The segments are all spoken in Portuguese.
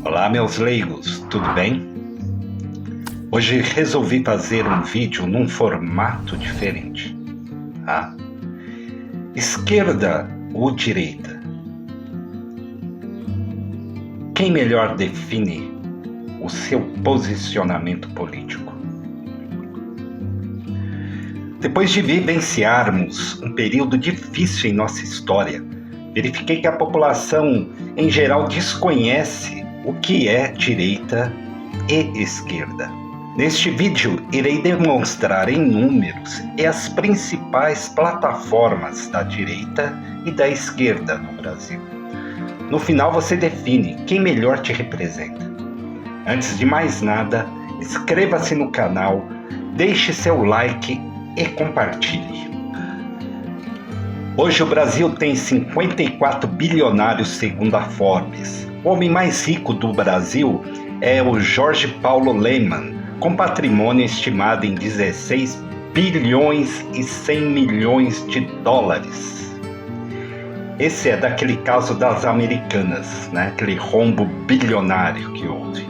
Olá, meus leigos, tudo bem? Hoje resolvi fazer um vídeo num formato diferente. Esquerda ou direita? Quem melhor define o seu posicionamento político? Depois de vivenciarmos um período difícil em nossa história, verifiquei que a população em geral desconhece o que é direita e esquerda. Neste vídeo, irei demonstrar em números as principais plataformas da direita e da esquerda no Brasil. No final, você define quem melhor te representa. Antes de mais nada, inscreva-se no canal, deixe seu like e compartilhe. Hoje o Brasil tem 54 bilionários segundo a Forbes. O homem mais rico do Brasil é o Jorge Paulo Lemann, com patrimônio estimado em 16 bilhões e 100 milhões de dólares. Esse é daquele caso das Americanas, aquele rombo bilionário que houve.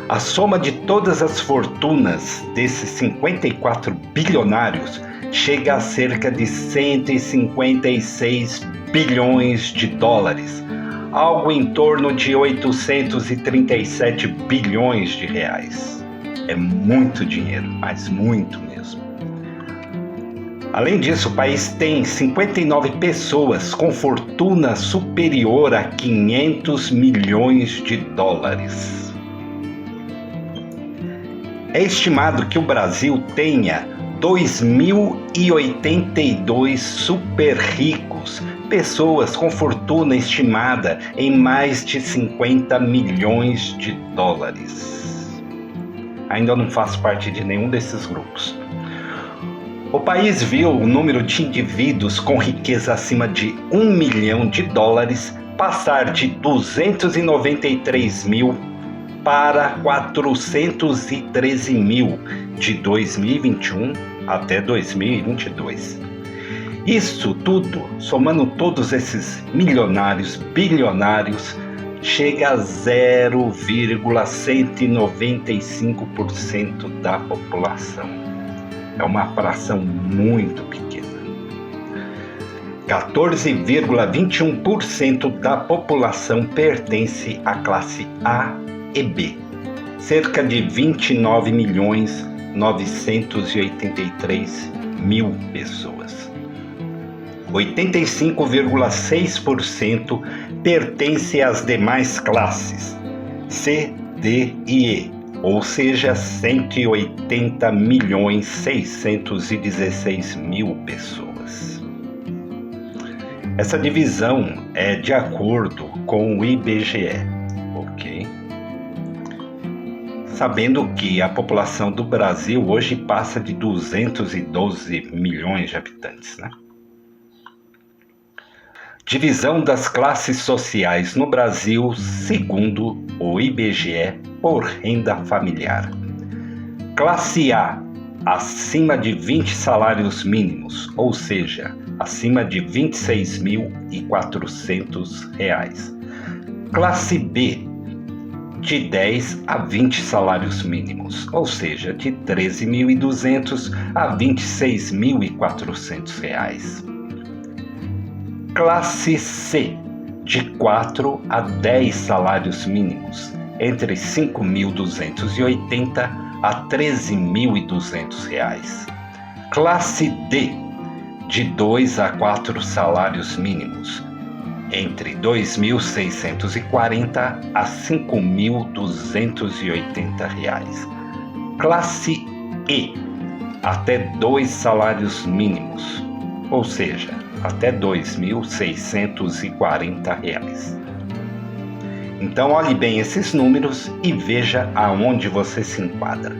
A soma de todas as fortunas desses 54 bilionários chega a cerca de 156 bilhões de dólares, algo em torno de 837 bilhões de reais. É muito dinheiro, mas muito mesmo. Além disso, o país tem 59 pessoas com fortuna superior a 500 milhões de dólares. É estimado que o Brasil tenha 2.082 super ricos, pessoas com fortuna estimada em mais de 50 milhões de dólares. Ainda não faço parte de nenhum desses grupos. O país viu o número de indivíduos com riqueza acima de 1 milhão de dólares passar de 293 mil para 413 mil de 2021 até 2022. Isso tudo, somando todos esses milionários, bilionários, chega a 0,195% da população. É uma fração muito pequena. 14,21% da população pertence à classe A e B, cerca de 29.983.000 pessoas. 85,6% pertence às demais classes C, D e E, ou seja, 180.616.000 pessoas. Essa divisão é de acordo com o IBGE, ok? Sabendo que a população do Brasil hoje passa de 212 milhões de habitantes, Divisão das classes sociais no Brasil segundo o IBGE por renda familiar. Classe A, acima de 20 salários mínimos, ou seja, acima de R$ 26.400. Classe B, de 10 a 20 salários mínimos, ou seja, de R$ 13.200 a R$ 26.400. Classe C, de 4 a 10 salários mínimos, entre R$ 5.280 a R$ 13.200. Classe D, de 2 a 4 salários mínimos, entre R$ 2.640 a R$ 5.280. Classe E, até 2 salários mínimos, ou seja, até R$ 2.640. Então olhe bem esses números e veja aonde você se enquadra.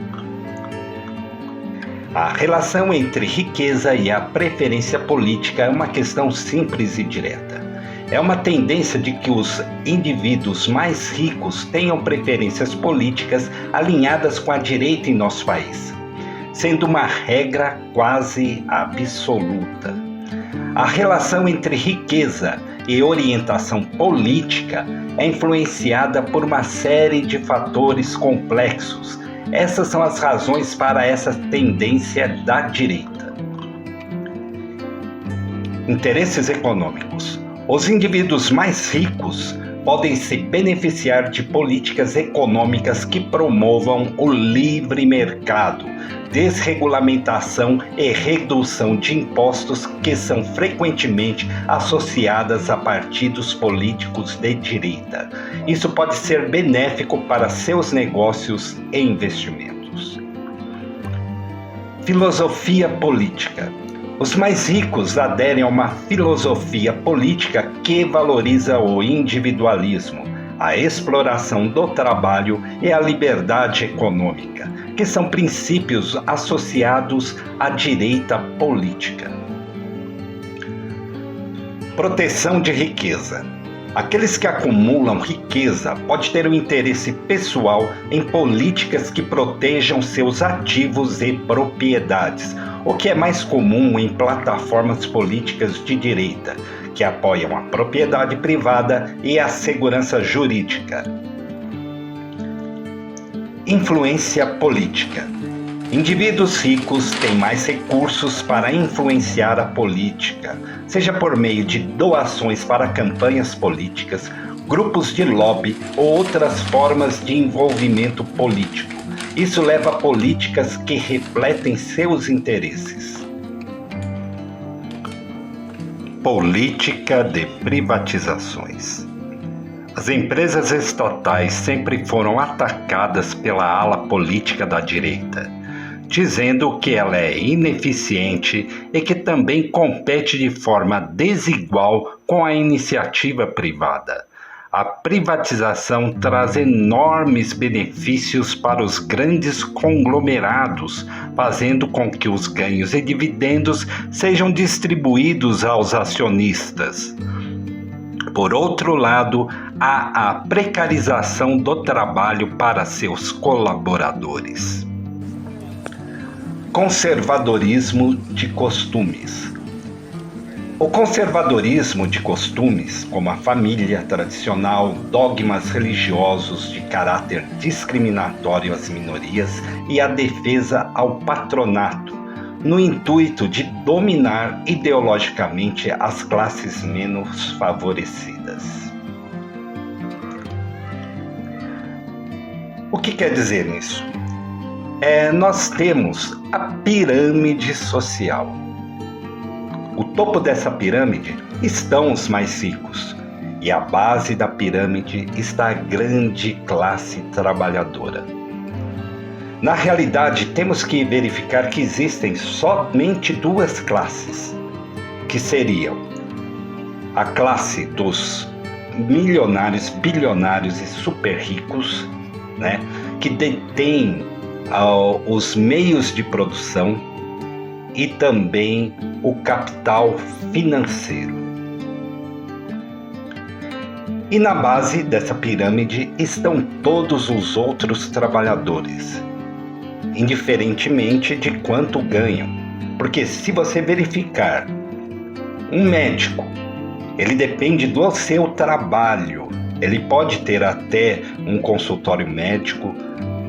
A relação entre riqueza e a preferência política é uma questão simples e direta. É uma tendência de que os indivíduos mais ricos tenham preferências políticas alinhadas com a direita em nosso país, sendo uma regra quase absoluta. A relação entre riqueza e orientação política é influenciada por uma série de fatores complexos. Essas são as razões para essa tendência da direita. Interesses econômicos. Os indivíduos mais ricos podem se beneficiar de políticas econômicas que promovam o livre mercado, desregulamentação e redução de impostos que são frequentemente associadas a partidos políticos de direita. Isso pode ser benéfico para seus negócios e investimentos. Filosofia política. Os mais ricos aderem a uma filosofia política que valoriza o individualismo, a exploração do trabalho e a liberdade econômica, que são princípios associados à direita política. Proteção de riqueza. Aqueles que acumulam riqueza podem ter um interesse pessoal em políticas que protejam seus ativos e propriedades, o que é mais comum em plataformas políticas de direita, que apoiam a propriedade privada e a segurança jurídica. Influência política. Indivíduos ricos têm mais recursos para influenciar a política, seja por meio de doações para campanhas políticas, grupos de lobby ou outras formas de envolvimento político. Isso leva a políticas que refletem seus interesses. Política de privatizações. As empresas estatais sempre foram atacadas pela ala política da direita, dizendo que ela é ineficiente e que também compete de forma desigual com a iniciativa privada. A privatização traz enormes benefícios para os grandes conglomerados, fazendo com que os ganhos e dividendos sejam distribuídos aos acionistas. Por outro lado, há a precarização do trabalho para seus colaboradores. Conservadorismo de costumes. O conservadorismo de costumes, como a família tradicional, dogmas religiosos de caráter discriminatório às minorias e a defesa ao patronato, no intuito de dominar ideologicamente as classes menos favorecidas. O que quer dizer isso? Nós temos a pirâmide social. O topo dessa pirâmide estão os mais ricos e a base da pirâmide está a grande classe trabalhadora. Na realidade, temos que verificar que existem somente duas classes, que seriam a classe dos milionários, bilionários e super ricos, que detêm os meios de produção e também o capital financeiro. E na base dessa pirâmide estão todos os outros trabalhadores, indiferentemente de quanto ganham. Porque se você verificar, um médico, ele depende do seu trabalho. Ele pode ter até um consultório médico,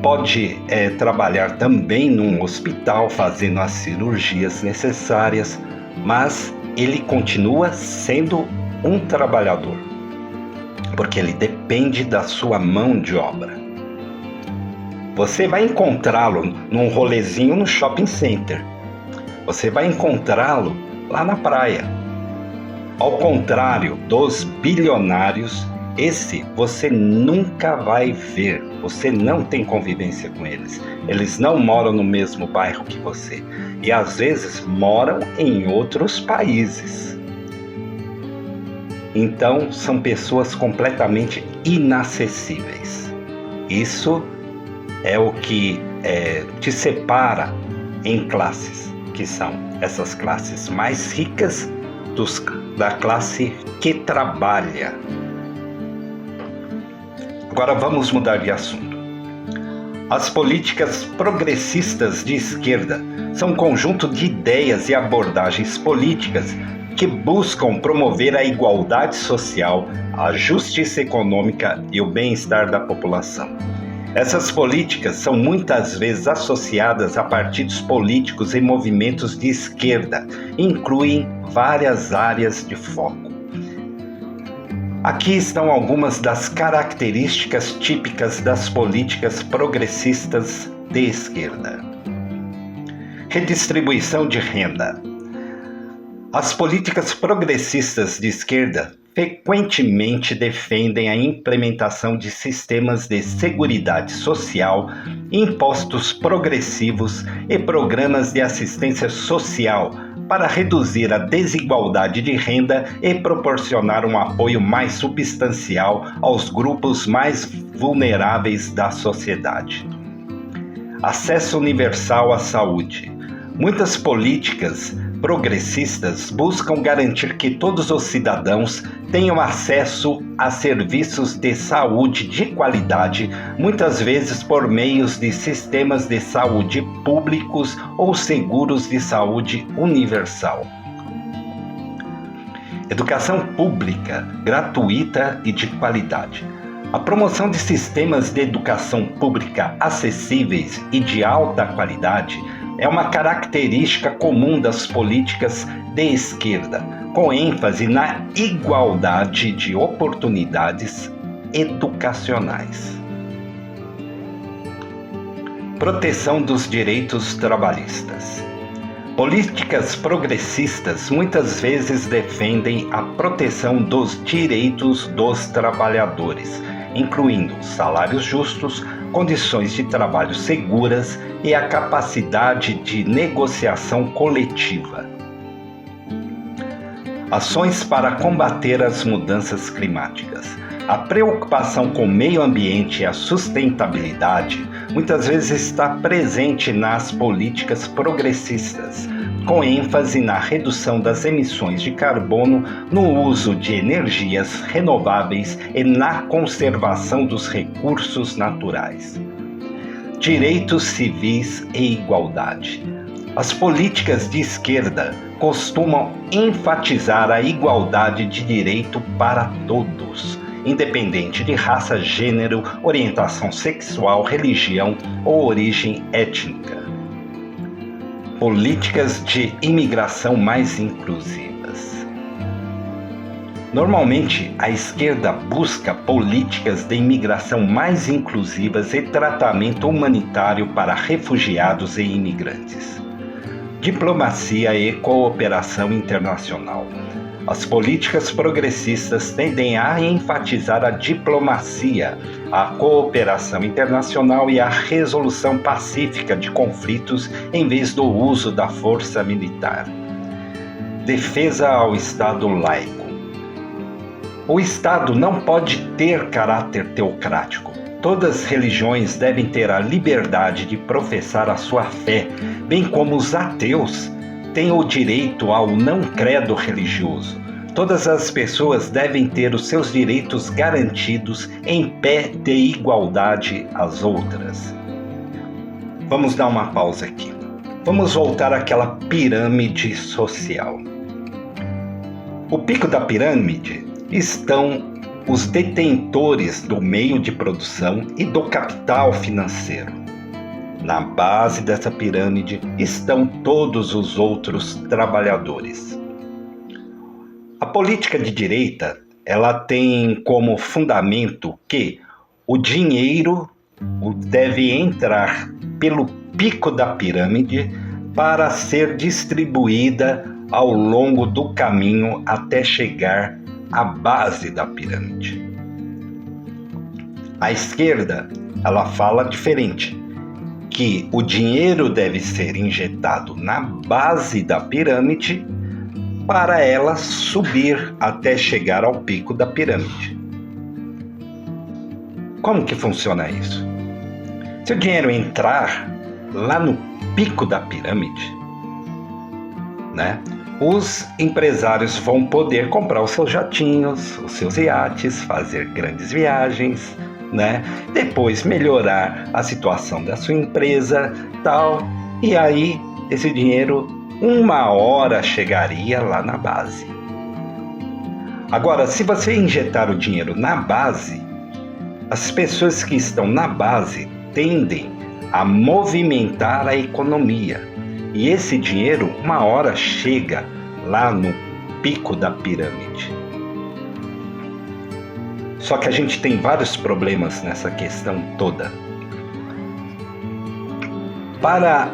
pode trabalhar também num hospital fazendo as cirurgias necessárias, mas ele continua sendo um trabalhador, porque ele depende da sua mão de obra. Você vai encontrá-lo num rolezinho no shopping center, você vai encontrá-lo lá na praia. Ao contrário dos bilionários, esse você nunca vai ver, você não tem convivência com eles. Eles não moram no mesmo bairro que você e às vezes moram em outros países. Então são pessoas completamente inacessíveis. Isso é o que te separa em classes, que são essas classes mais ricas da classe que trabalha. Agora vamos mudar de assunto. As políticas progressistas de esquerda são um conjunto de ideias e abordagens políticas que buscam promover a igualdade social, a justiça econômica e o bem-estar da população. Essas políticas são muitas vezes associadas a partidos políticos e movimentos de esquerda e incluem várias áreas de foco. Aqui estão algumas das características típicas das políticas progressistas de esquerda. Redistribuição de renda. As políticas progressistas de esquerda frequentemente defendem a implementação de sistemas de seguridade social, impostos progressivos e programas de assistência social para reduzir a desigualdade de renda e proporcionar um apoio mais substancial aos grupos mais vulneráveis da sociedade. Acesso universal à saúde. Muitas políticas progressistas buscam garantir que todos os cidadãos tenham acesso a serviços de saúde de qualidade, muitas vezes por meios de sistemas de saúde públicos ou seguros de saúde universal. Educação pública, gratuita e de qualidade. A promoção de sistemas de educação pública acessíveis e de alta qualidade é uma característica comum das políticas de esquerda, com ênfase na igualdade de oportunidades educacionais. Proteção dos direitos trabalhistas. Políticas progressistas muitas vezes defendem a proteção dos direitos dos trabalhadores, incluindo salários justos, condições de trabalho seguras e a capacidade de negociação coletiva. Ações para combater as mudanças climáticas. A preocupação com o meio ambiente e a sustentabilidade muitas vezes está presente nas políticas progressistas, com ênfase na redução das emissões de carbono, no uso de energias renováveis e na conservação dos recursos naturais. Direitos civis e igualdade. As políticas de esquerda costumam enfatizar a igualdade de direito para todos, independente de raça, gênero, orientação sexual, religião ou origem étnica. Políticas de imigração mais inclusivas. Normalmente, a esquerda busca políticas de imigração mais inclusivas e tratamento humanitário para refugiados e imigrantes. Diplomacia e cooperação internacional. As políticas progressistas tendem a enfatizar a diplomacia, a cooperação internacional e a resolução pacífica de conflitos em vez do uso da força militar. Defesa ao Estado laico. O Estado não pode ter caráter teocrático. Todas as religiões devem ter a liberdade de professar a sua fé, bem como os ateus têm o direito ao não credo religioso. Todas as pessoas devem ter os seus direitos garantidos em pé de igualdade às outras. Vamos dar uma pausa aqui. Vamos voltar àquela pirâmide social. O pico da pirâmide estão os detentores do meio de produção e do capital financeiro. Na base dessa pirâmide estão todos os outros trabalhadores. A política de direita, ela tem como fundamento que o dinheiro deve entrar pelo pico da pirâmide para ser distribuída ao longo do caminho até chegar à base da pirâmide. A esquerda, ela fala diferente, que o dinheiro deve ser injetado na base da pirâmide para ela subir até chegar ao pico da pirâmide. Como que funciona isso? Se o dinheiro entrar lá no pico da pirâmide, né, os empresários vão poder comprar os seus jatinhos, os seus iates, fazer grandes viagens, né? Depois melhorar a situação da sua empresa, tal, e aí esse dinheiro uma hora chegaria lá na base. Agora, se você injetar o dinheiro na base, as pessoas que estão na base tendem a movimentar a economia. E esse dinheiro, uma hora chega lá no pico da pirâmide. Só que a gente tem vários problemas nessa questão toda. Para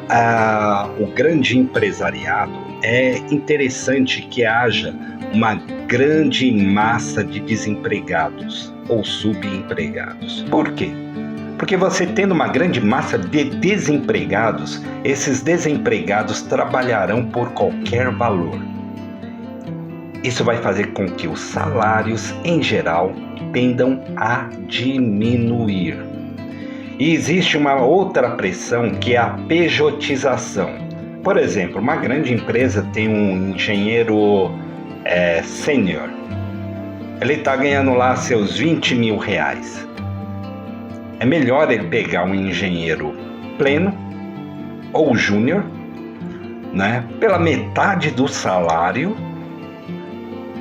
o grande empresariado, é interessante que haja uma grande massa de desempregados ou subempregados. Por quê? Porque você tendo uma grande massa de desempregados, esses desempregados trabalharão por qualquer valor. Isso vai fazer com que os salários, em geral, tendam a diminuir. E existe uma outra pressão que é a pejotização. Por exemplo, uma grande empresa tem um engenheiro sênior. Ele está ganhando lá seus 20 mil reais. É melhor ele pegar um engenheiro pleno ou júnior, né, pela metade do salário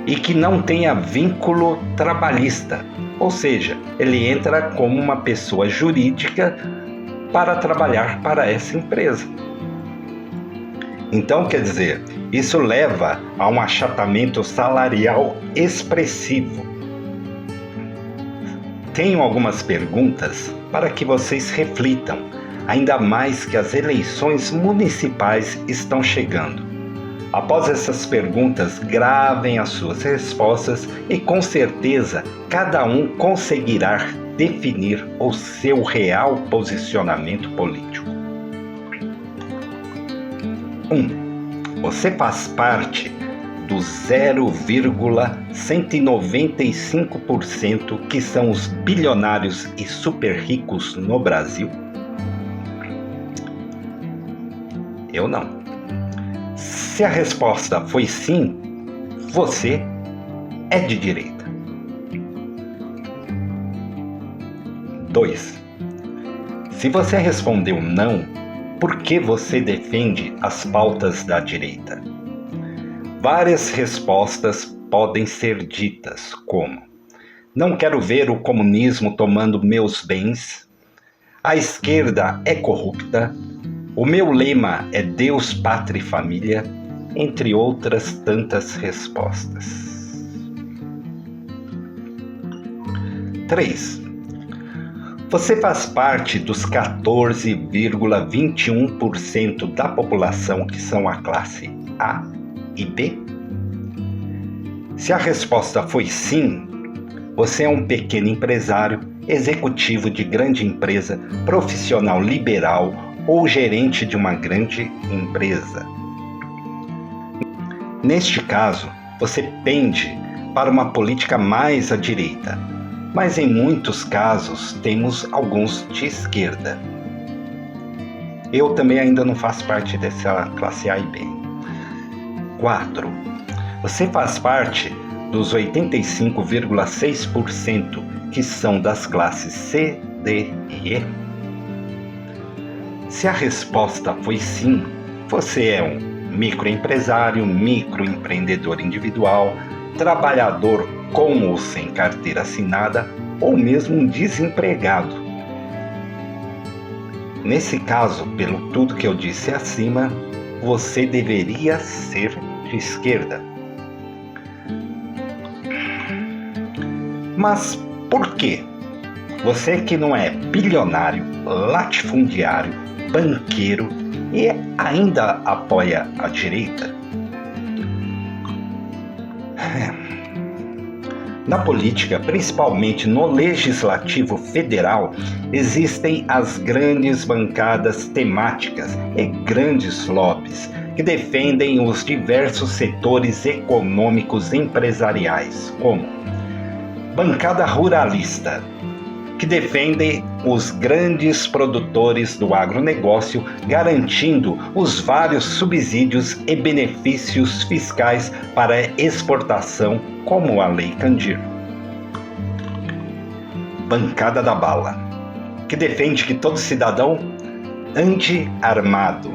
e que não tenha vínculo trabalhista. Ou seja, ele entra como uma pessoa jurídica para trabalhar para essa empresa. Então, quer dizer, isso leva a um achatamento salarial expressivo. Tenho algumas perguntas para que vocês reflitam, ainda mais que as eleições municipais estão chegando. Após essas perguntas, gravem as suas respostas e com certeza cada um conseguirá definir o seu real posicionamento político. 1. Você faz parte do 0,195% que são os bilionários e super ricos no Brasil? Eu não. Se a resposta foi sim, você é de direita. 2. Se você respondeu não, por que você defende as pautas da direita? Várias respostas podem ser ditas, como: não quero ver o comunismo tomando meus bens, a esquerda é corrupta, o meu lema é Deus, Pátria e Família, entre outras tantas respostas. 3. Você faz parte dos 14,21% da população que são a classe A e B? Se a resposta foi sim, você é um pequeno empresário, executivo de grande empresa, profissional liberal ou gerente de uma grande empresa. Neste caso, você pende para uma política mais à direita, mas em muitos casos temos alguns de esquerda. Eu também ainda não faço parte dessa classe A e B. 4. Você faz parte dos 85,6% que são das classes C, D e E? Se a resposta foi sim, você é um microempresário, microempreendedor individual, trabalhador com ou sem carteira assinada ou mesmo um desempregado. Nesse caso, pelo tudo que eu disse acima, você deveria ser de esquerda. Mas por quê? Você que não é bilionário, latifundiário, banqueiro e ainda apoia a direita? Na política, principalmente no legislativo federal, existem as grandes bancadas temáticas e grandes lobbies que defendem os diversos setores econômicos empresariais, como bancada ruralista, que defende os grandes produtores do agronegócio, garantindo os vários subsídios e benefícios fiscais para a exportação, como a Lei Candir. Bancada da bala, que defende que todo cidadão ande armado.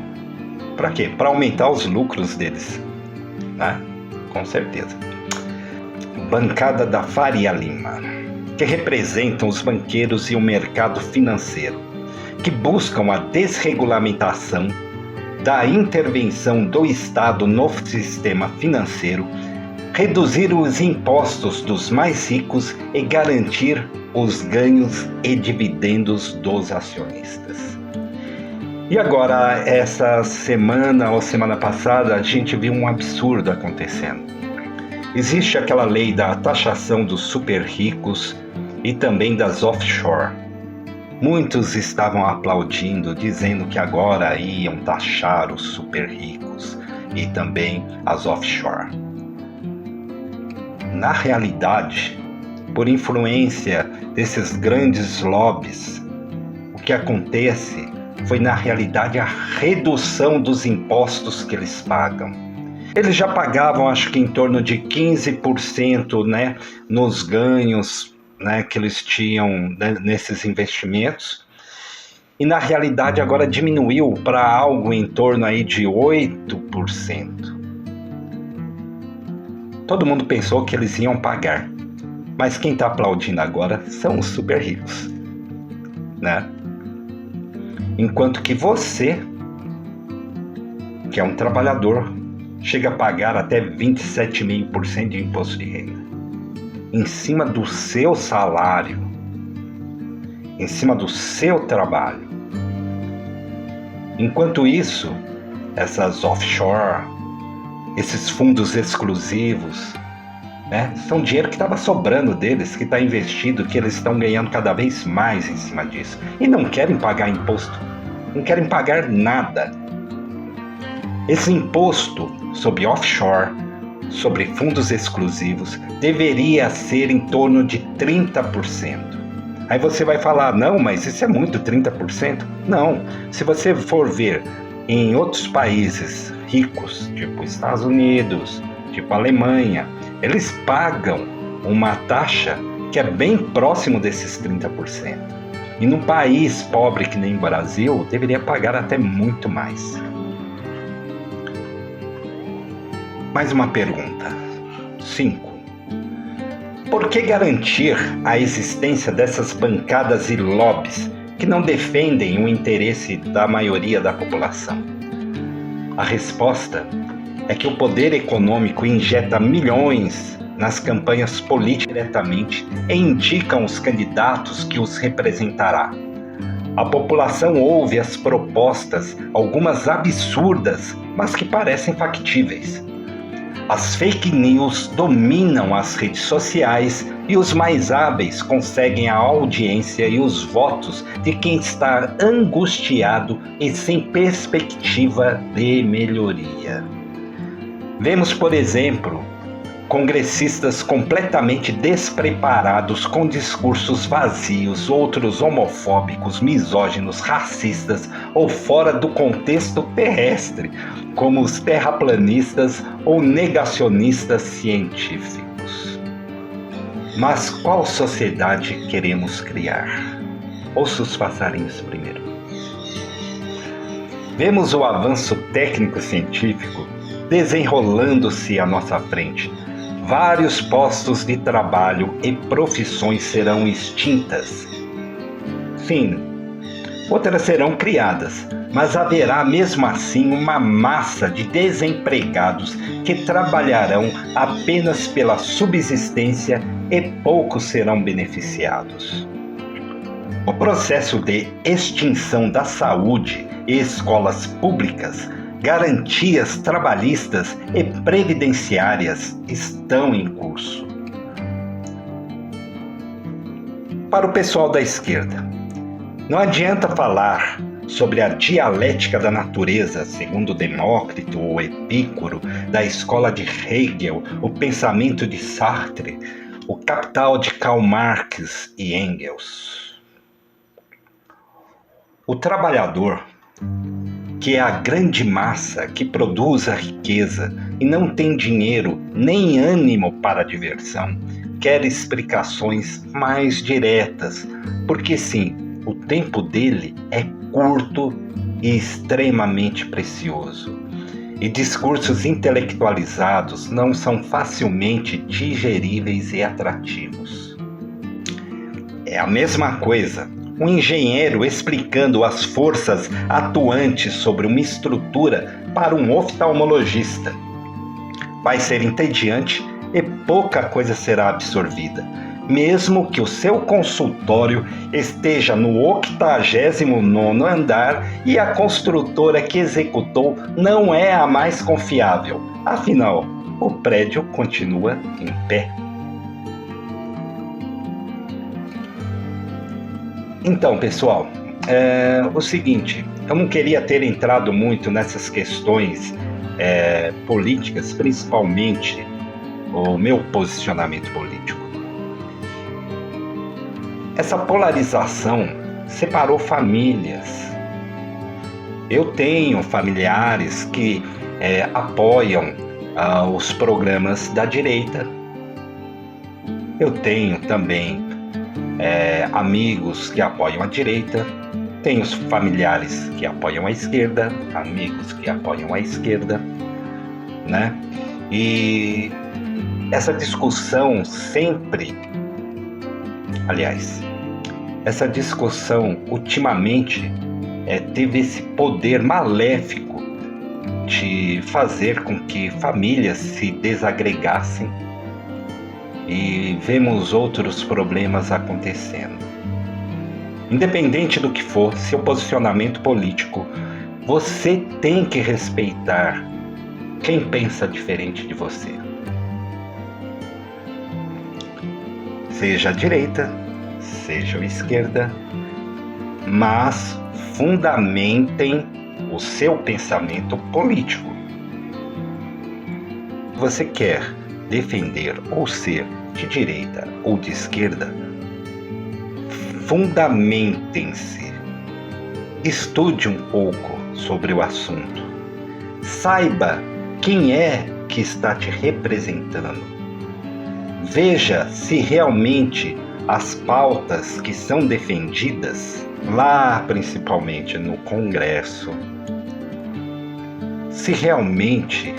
Para quê? Para aumentar os lucros deles, né? Com certeza. Bancada da Faria Lima, que representam os banqueiros e o mercado financeiro, que buscam a desregulamentação da intervenção do Estado no sistema financeiro, reduzir os impostos dos mais ricos e garantir os ganhos e dividendos dos acionistas. E agora, essa semana ou semana passada, a gente viu um absurdo acontecendo. Existe aquela lei da taxação dos super ricos e também das offshore. Muitos estavam aplaudindo, dizendo que agora iam taxar os super ricos e também as offshore. Na realidade, por influência desses grandes lobbies, o que acontece foi, na realidade, a redução dos impostos que eles pagam. Eles já pagavam, acho que em torno de 15%, né, nos ganhos, né, que eles tinham, né, nesses investimentos. E na realidade agora diminuiu para algo em torno aí de 8%. Todo mundo pensou que eles iam pagar, mas quem está aplaudindo agora são os super ricos, né? Enquanto que você, que é um trabalhador, chega a pagar até 27,5% de imposto de renda em cima do seu salário, em cima do seu trabalho. Enquanto isso, essas offshore, esses fundos exclusivos, né, são dinheiro que estava sobrando deles, que está investido, que eles estão ganhando cada vez mais em cima disso. E não querem pagar imposto, não querem pagar nada. Esse imposto sobre offshore, sobre fundos exclusivos, deveria ser em torno de 30%. Aí você vai falar, não, mas isso é muito, 30%? Não, se você for ver em outros países ricos, tipo Estados Unidos, tipo Alemanha, eles pagam uma taxa que é bem próximo desses 30%. E num país pobre que nem o Brasil, deveria pagar até muito mais. Mais uma pergunta. 5. Por que garantir a existência dessas bancadas e lobbies que não defendem o interesse da maioria da população? A resposta é que o poder econômico injeta milhões nas campanhas políticas diretamente e indicam os candidatos que os representará. A população ouve as propostas, algumas absurdas, mas que parecem factíveis. As fake news dominam as redes sociais e os mais hábeis conseguem a audiência e os votos de quem está angustiado e sem perspectiva de melhoria. Vemos, por exemplo, congressistas completamente despreparados com discursos vazios, outros homofóbicos, misóginos, racistas ou fora do contexto terrestre, como os terraplanistas ou negacionistas científicos. Mas qual sociedade queremos criar? Ouça os passarinhos primeiro. Vemos o avanço técnico-científico desenrolando-se à nossa frente. Vários postos de trabalho e profissões serão extintas. Sim, outras serão criadas, mas haverá mesmo assim uma massa de desempregados que trabalharão apenas pela subsistência e poucos serão beneficiados. O processo de extinção da saúde e escolas públicas, garantias trabalhistas e previdenciárias estão em curso. Para o pessoal da esquerda, não adianta falar sobre a dialética da natureza, segundo Demócrito ou Epícoro, da escola de Hegel, o pensamento de Sartre, o Capital de Karl Marx e Engels. O trabalhador, que é a grande massa que produz a riqueza e não tem dinheiro nem ânimo para a diversão, quer explicações mais diretas, porque sim, o tempo dele é curto e extremamente precioso. E discursos intelectualizados não são facilmente digeríveis e atrativos. É a mesma coisa um engenheiro explicando as forças atuantes sobre uma estrutura para um oftalmologista. Vai ser entediante e pouca coisa será absorvida, mesmo que o seu consultório esteja no 89º andar e a construtora que executou não é a mais confiável. Afinal, o prédio continua em pé. Então, pessoal, o seguinte, eu não queria ter entrado muito nessas questões políticas, principalmente o meu posicionamento político. Essa polarização separou famílias. Eu tenho familiares que apoiam os programas da direita. Eu tenho também amigos que apoiam a direita. Tenho familiares que apoiam a esquerda, amigos que apoiam a esquerda, né? E essa discussão essa discussão ultimamente teve esse poder maléfico de fazer com que famílias se desagregassem e vemos outros problemas acontecendo. Independente do que for seu posicionamento político, você tem que respeitar quem pensa diferente de você. Seja a direita, seja a esquerda, mas fundamentem o seu pensamento político. Você quer defender ou ser de direita ou de esquerda? Fundamentem-se. Estude um pouco sobre o assunto. Saiba quem é que está te representando. Veja se realmente as pautas que são defendidas lá, principalmente no Congresso, se realmente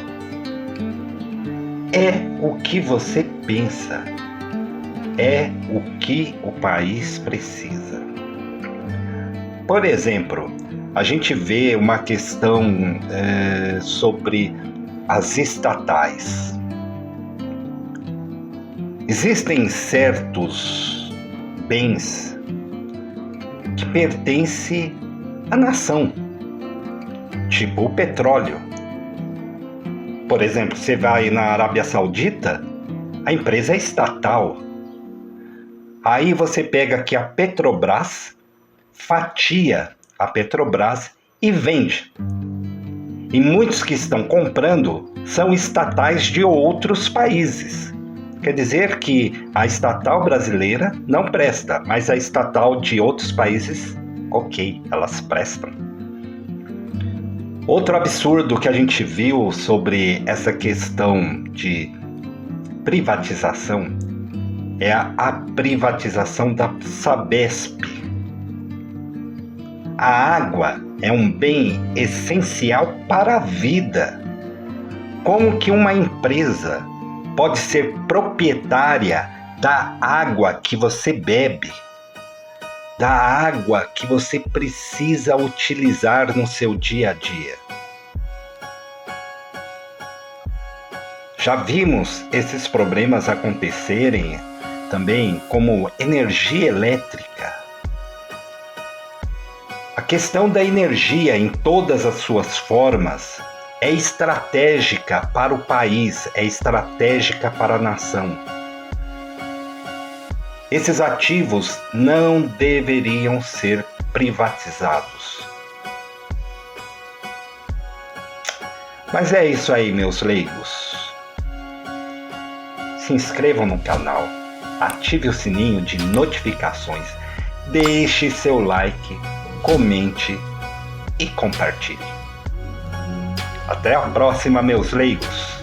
é o que você pensa, é o que o país precisa. Por exemplo, a gente vê uma questão sobre as estatais. Existem certos bens que pertencem à nação, tipo o petróleo. Por exemplo, você vai na Arábia Saudita, a empresa é estatal. Aí você pega aqui a Petrobras, fatia a Petrobras e vende. E muitos que estão comprando são estatais de outros países. Quer dizer que a estatal brasileira não presta, mas a estatal de outros países, ok, elas prestam. Outro absurdo que a gente viu sobre essa questão de privatização é a privatização da Sabesp. A água é um bem essencial para a vida. Como que uma empresa pode ser proprietária da água que você bebe, da água que você precisa utilizar no seu dia a dia? Já vimos esses problemas acontecerem também como energia elétrica. A questão da energia em todas as suas formas é estratégica para o país, é estratégica para a nação. Esses ativos não deveriam ser privatizados. Mas é isso aí, meus leigos. Se inscrevam no canal, ative o sininho de notificações, deixe seu like, comente e compartilhe. Até a próxima, meus leigos!